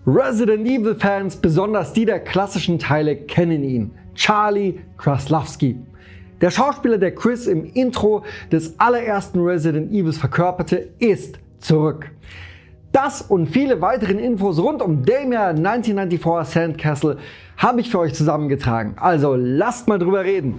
Resident Evil Fans, besonders die der klassischen Teile, kennen ihn. Charlie Kraslavsky. Der Schauspieler, der Chris im Intro des allerersten Resident Evils verkörperte, ist zurück. Das und viele weitere Infos rund um Daymare 1994 Sandcastle habe ich für euch zusammengetragen. Also lasst mal drüber reden.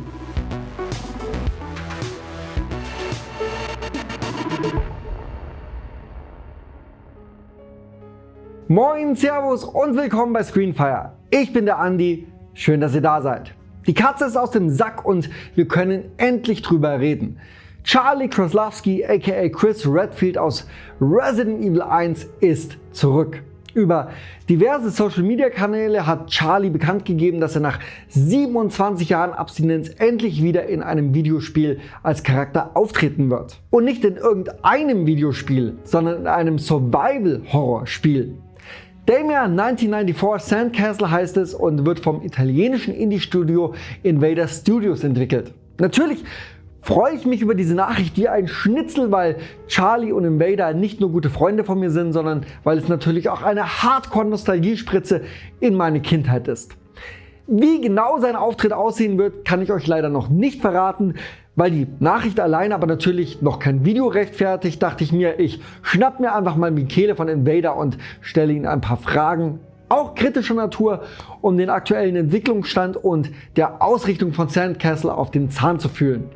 Moin, Servus und willkommen bei ScreenFire. Ich bin der Andi, schön, dass ihr da seid. Die Katze ist aus dem Sack und wir können endlich drüber reden. Charlie Kraslavsky aka Chris Redfield aus Resident Evil 1 ist zurück. Über diverse Social Media Kanäle hat Charlie bekannt gegeben, dass er nach 27 Jahren Abstinenz endlich wieder in einem Videospiel als Charakter auftreten wird. Und nicht in irgendeinem Videospiel, sondern in einem Survival-Horror-Spiel. Daymare 1994 Sandcastle heißt es und wird vom italienischen Indie-Studio Invader Studios entwickelt. Natürlich freue ich mich über diese Nachricht wie ein Schnitzel, weil Charlie und Invader nicht nur gute Freunde von mir sind, sondern weil es natürlich auch eine Hardcore-Nostalgiespritze in meine Kindheit ist. Wie genau sein Auftritt aussehen wird, kann ich euch leider noch nicht verraten. Weil die Nachricht alleine aber natürlich noch kein Video rechtfertigt, dachte ich mir, ich schnapp mir einfach mal Michele von Invader und stelle ihm ein paar Fragen, auch kritischer Natur, um den aktuellen Entwicklungsstand und der Ausrichtung von Sandcastle auf den Zahn zu fühlen.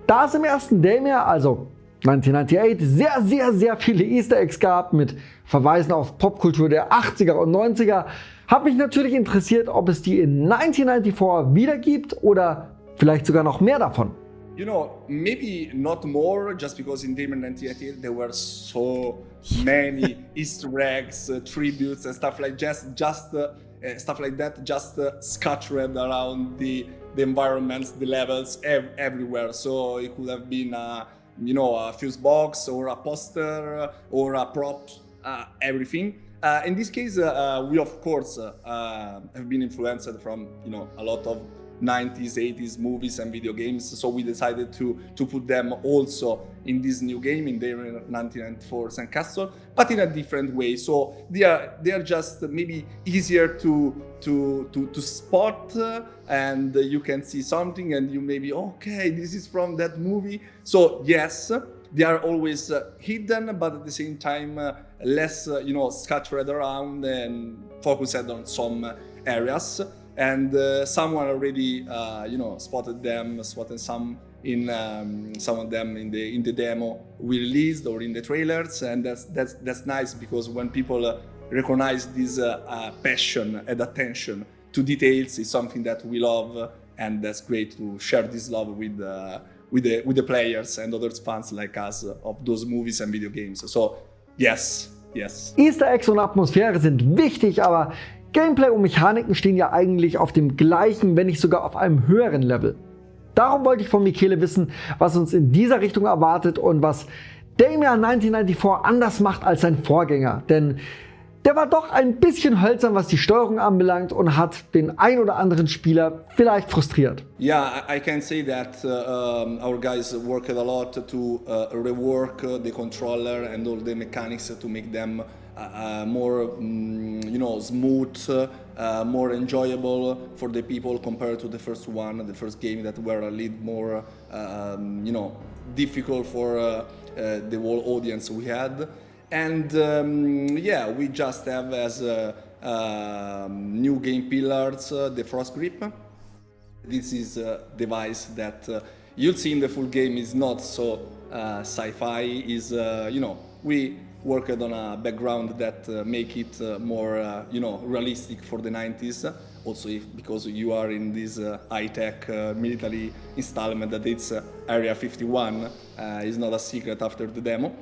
Da es im ersten Daymare, also 1998, sehr viele Easter Eggs gab mit Verweisen auf Popkultur der 80er und 90er, hat mich natürlich interessiert, ob es die in 1994 wieder gibt oder vielleicht sogar noch mehr davon. You know, maybe not more, just because in Daymare 1988 there were so many Easter eggs, tributes and stuff like stuff like that, scattered around the environments, the levels, everywhere. So it could have been, a fuse box or a poster or a prop, everything. In this case, we of course have been influenced from a lot of 90s, 80s movies and video games, so we decided to put them also in this new game, in the 1994 Sandcastle, but in a different way. So they are just maybe easier to spot, and you can see something and you maybe, okay, this is from that movie. So yes, they are always hidden, but at the same time less scattered around and focused on some areas. And someone already, spotted some of them in the demo we released or in the trailers, and that's nice because when people recognize this passion and attention to details, is something that we love, and that's great to share this love with the players and other fans like us of those movies and video games. So yes. Easter Eggs und Atmosphäre sind wichtig, aber Gameplay und Mechaniken stehen ja eigentlich auf dem gleichen, wenn nicht sogar auf einem höheren Level. Darum wollte ich von Michele wissen, was uns in dieser Richtung erwartet und was Daymare 1994 anders macht als sein Vorgänger. Denn der war doch ein bisschen hölzern, was die Steuerung anbelangt und hat den ein oder anderen Spieler vielleicht frustriert. Yeah, I can say that our guys worked a lot to rework the controller and all the mechanics to make them more smooth, more enjoyable for the people compared to the first game that were a little more difficult for the whole audience we had. And we just have as new game pillars the frost grip. This is a device that you'll see in the full game is not so sci-fi. We worked on a background that make it more realistic for the 90s. Also because you are in this high-tech military installment that it's Area 51 is not a secret after the demo.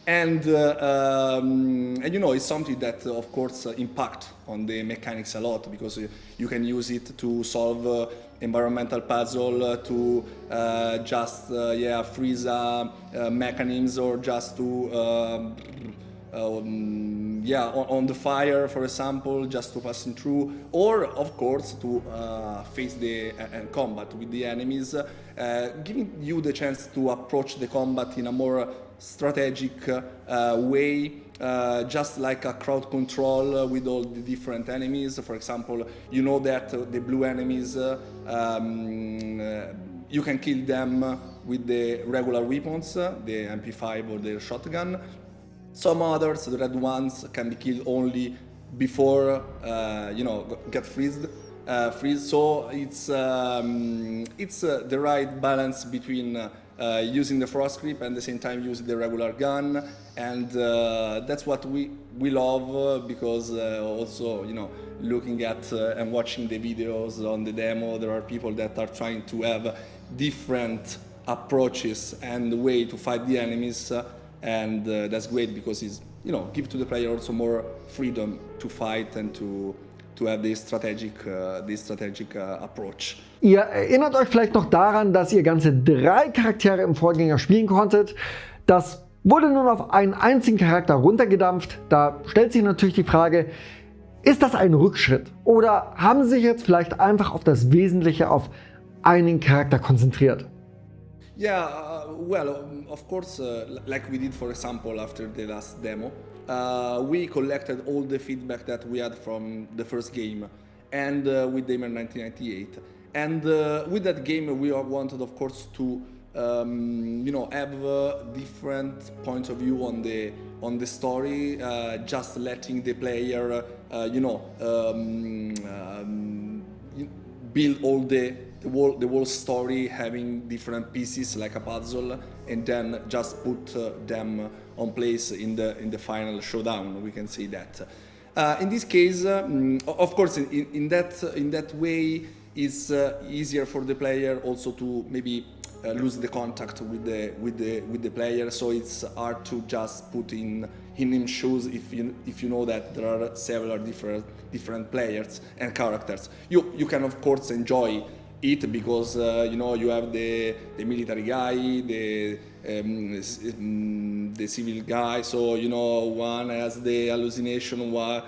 And it's something that of course impact on the mechanics a lot, because you can use it to solve environmental puzzle, to freeze mechanisms, or just to on the fire, for example, just to passing through, or of course to face and combat with the enemies, giving you the chance to approach the combat in a more strategic way just like a crowd control with all the different enemies. For example, you know that the blue enemies, you can kill them with the regular weapons, the MP5 or the shotgun. Some others, the red ones, can be killed only before get freeze. So it's the right balance between using the frost grip and at the same time using the regular gun, and that's what we love because also looking at and watching the videos on the demo, there are people that are trying to have different approaches and way to fight the enemies, and that's great because it's give to the player also more freedom to fight and to have this strategic approach. Ihr erinnert euch vielleicht noch daran, dass ihr ganze 3 Charaktere im Vorgänger spielen konntet. Das wurde nun auf einen einzigen Charakter runtergedampft. Da stellt sich natürlich die Frage, ist das ein Rückschritt? Oder haben sie sich jetzt vielleicht einfach auf das Wesentliche, auf einen Charakter konzentriert? Yeah, well, of course, like we did, for example, after the last demo, we collected all the feedback that we had from the first game, and with Daymare 1998. And with that game, we wanted, of course, to have different points of view on the story, just letting the player, build all the whole story, having different pieces like a puzzle, and then just put them on place in the final showdown. We can say that. In this case, of course, in that way, it's easier for the player also to maybe lose the contact with the player. So it's hard to just put in his shoes if you know that there are several different players and characters. You can of course enjoy it because you have the military guy, the civil guy. So one has the hallucination, one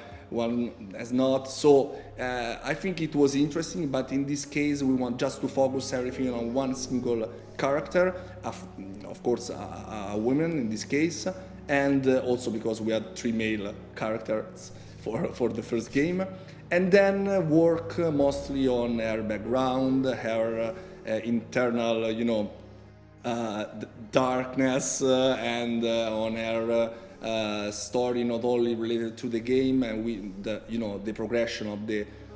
has not. So I think it was interesting, but in this case we want just to focus everything on one single character, of course a woman in this case, and also because we had 3 male characters for the first game, and then work mostly on her background, her internal darkness, and on her story, not only related to the game and the progression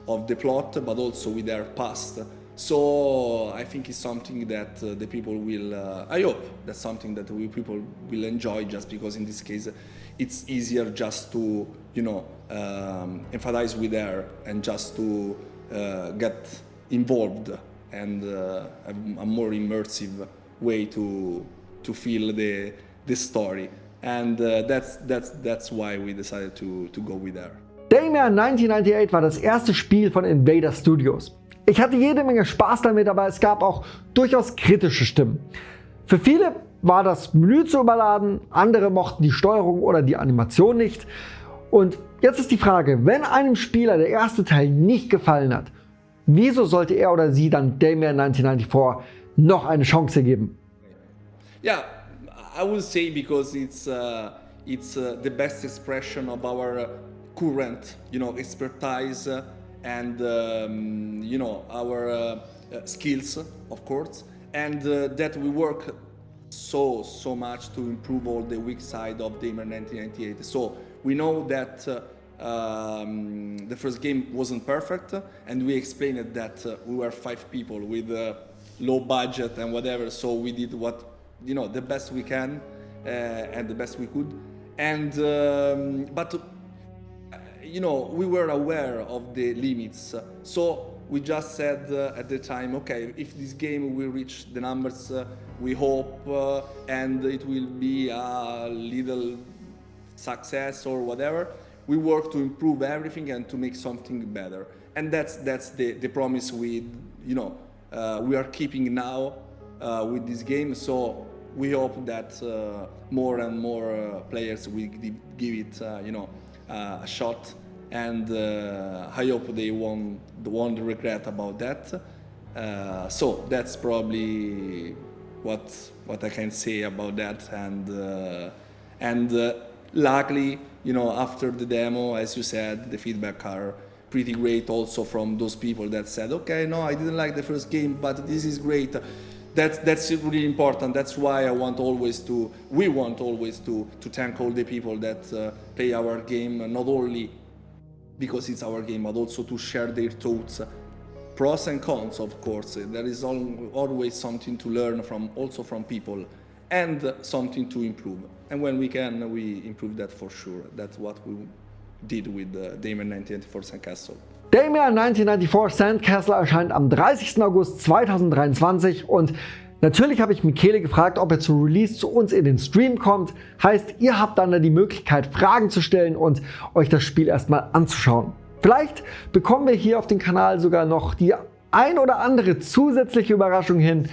of the plot, but also with their past. So I think it's something that the people will. I hope that's something that people will enjoy, just because in this case it's easier just to empathize with her and just to get involved and a more immersive way to feel the story. And that's why we decided to go with her. Daymare 1998 war das erste Spiel von Invader Studios. Ich hatte jede Menge Spaß damit, aber es gab auch durchaus kritische Stimmen. Für viele war das Menü zu überladen, andere mochten die Steuerung oder die Animation nicht. Und jetzt ist die Frage, wenn einem Spieler der erste Teil nicht gefallen hat, wieso sollte er oder sie dann Daymare 1994 noch eine Chance geben? Yeah, I would say because it's the best expression of our current, expertise and our skills, of course, and that we work so much to improve all the weak side of Daymare 1998. So we know that the first game wasn't perfect, and we explained that we were 5 people with low budget and whatever. So we did what the best we can and the best we could, and but we were aware of the limits. So we just said at the time, okay, if this game will reach the numbers we hope, and it will be a little success or whatever, we work to improve everything and to make something better. And that's the promise we are keeping now with this game. So we hope that more and more players will give it a shot, and I hope they won't regret about that. So that's probably what I can say about that, and luckily, after the demo, as you said, the feedback are pretty great also from those people that said, okay, no, I didn't like the first game, but this is great. That's really important. That's why we want always to thank all the people that play our game, not only because it's our game, but also to share their thoughts, pros and cons, of course. There is always something to learn from people, and something to improve. And when we can, we improve that for sure. That's what we did with Daymare 1994 Sandcastle. Daymare 1994 Sandcastle erscheint am 30. August 2023 und natürlich habe ich Michele gefragt, ob er zum Release zu uns in den Stream kommt. Heißt, ihr habt dann die Möglichkeit, Fragen zu stellen und euch das Spiel erstmal anzuschauen. Vielleicht bekommen wir hier auf dem Kanal sogar noch die ein oder andere zusätzliche Überraschung hin.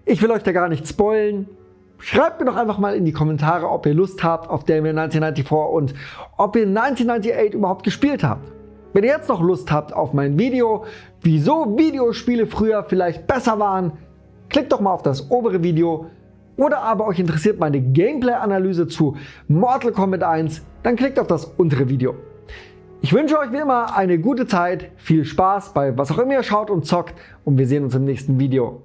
Ich will euch da gar nicht spoilen. Schreibt mir doch einfach mal in die Kommentare, ob ihr Lust habt auf Daymare 1994 und ob ihr 1998 überhaupt gespielt habt. Wenn ihr jetzt noch Lust habt auf mein Video, wieso Videospiele früher vielleicht besser waren, klickt doch mal auf das obere Video. Oder aber euch interessiert meine Gameplay-Analyse zu Mortal Kombat 1, dann klickt auf das untere Video. Ich wünsche euch wie immer eine gute Zeit, viel Spaß bei was auch immer ihr schaut und zockt und wir sehen uns im nächsten Video.